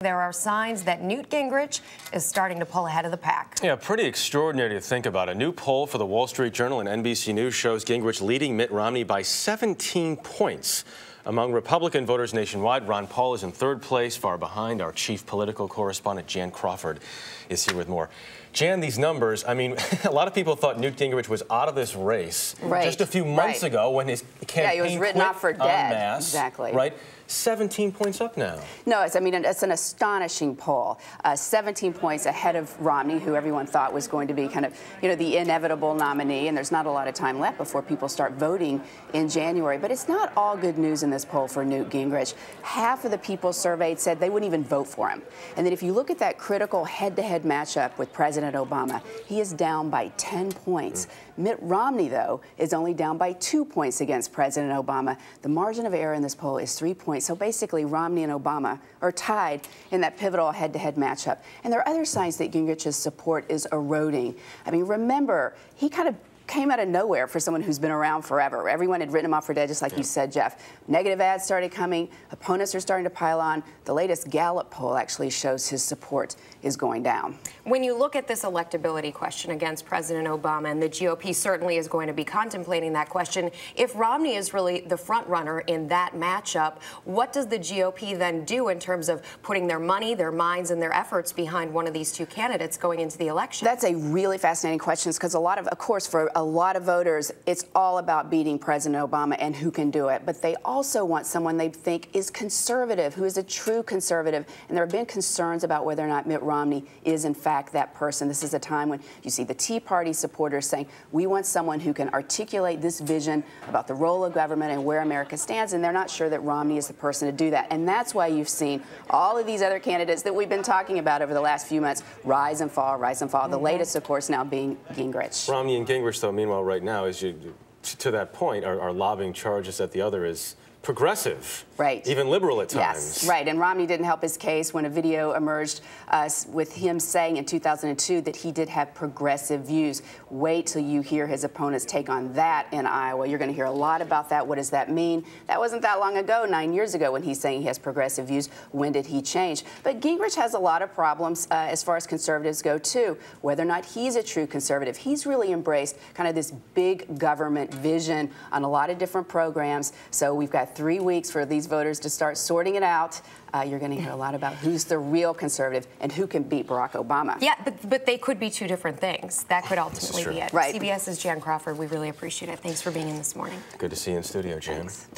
There are signs that Newt Gingrich is starting to pull ahead of the pack. Yeah, pretty extraordinary to think about. A new poll for the Wall Street Journal and NBC News shows Gingrich leading Mitt Romney by 17 points. Among Republican voters nationwide, Ron Paul is in third place. Far behind, our chief political correspondent, Jan Crawford, is here with more. Jan, these numbers, I mean, a lot of people thought Newt Gingrich was out of this race just a few months ago when his campaign he was written off for dead. Masse, exactly. Right? 17 points up now. No, it's an astonishing poll. 17 points ahead of Romney, who everyone thought was going to be kind of, the inevitable nominee. And there's not a lot of time left before people start voting in January. But it's not all good news in this poll for Newt Gingrich. Half of the people surveyed said they wouldn't even vote for him. And then if you look at that critical head-to-head matchup with President Obama, he is down by 10 points. Mitt Romney, though, is only down by 2 points against President Obama. The margin of error in this poll is 3 points. So basically, Romney and Obama are tied in that pivotal head-to-head matchup. And there are other signs that Gingrich's support is eroding. I mean, remember, he kind of came out of nowhere for someone who's been around forever. Everyone had written him off for dead, just like you said, Jeff. Negative ads started coming. Opponents are starting to pile on. The latest Gallup poll actually shows his support is going down. When you look at this electability question against President Obama, and the GOP certainly is going to be contemplating that question, if Romney is really the front runner in that matchup, what does the GOP then do in terms of putting their money, their minds, and their efforts behind one of these two candidates going into the election? That's a really fascinating question because of course, for a lot of voters, it's all about beating President Obama and who can do it. But they also want someone they think is conservative, who is a true conservative. And there have been concerns about whether or not Mitt Romney is, in fact, that person. This is a time when you see the Tea Party supporters saying, we want someone who can articulate this vision about the role of government and where America stands. And they're not sure that Romney is the person to do that. And that's why you've seen all of these other candidates that we've been talking about over the last few months rise and fall, rise and fall. The latest, of course, now being Gingrich. Romney and Gingrich, though, meanwhile, right now, to that point, are lobbing charges that the other is progressive, even liberal at times. Yes, right. And Romney didn't help his case when a video emerged with him saying in 2002 that he did have progressive views. Wait till you hear his opponents take on that in Iowa. You're going to hear a lot about that. What does that mean? That wasn't that long ago, 9 years ago, when he's saying he has progressive views. When did he change? But Gingrich has a lot of problems as far as conservatives go, too. Whether or not he's a true conservative. He's really embraced kind of this big government vision on a lot of different programs. So we've got 3 weeks for these voters to start sorting it out. You're going to hear a lot about who's the real conservative and who can beat Barack Obama. Yeah, but they could be two different things. That could ultimately be it. Right. CBS's Jan Crawford, we really appreciate it. Thanks for being in this morning. Good to see you in studio, Jan. Thanks.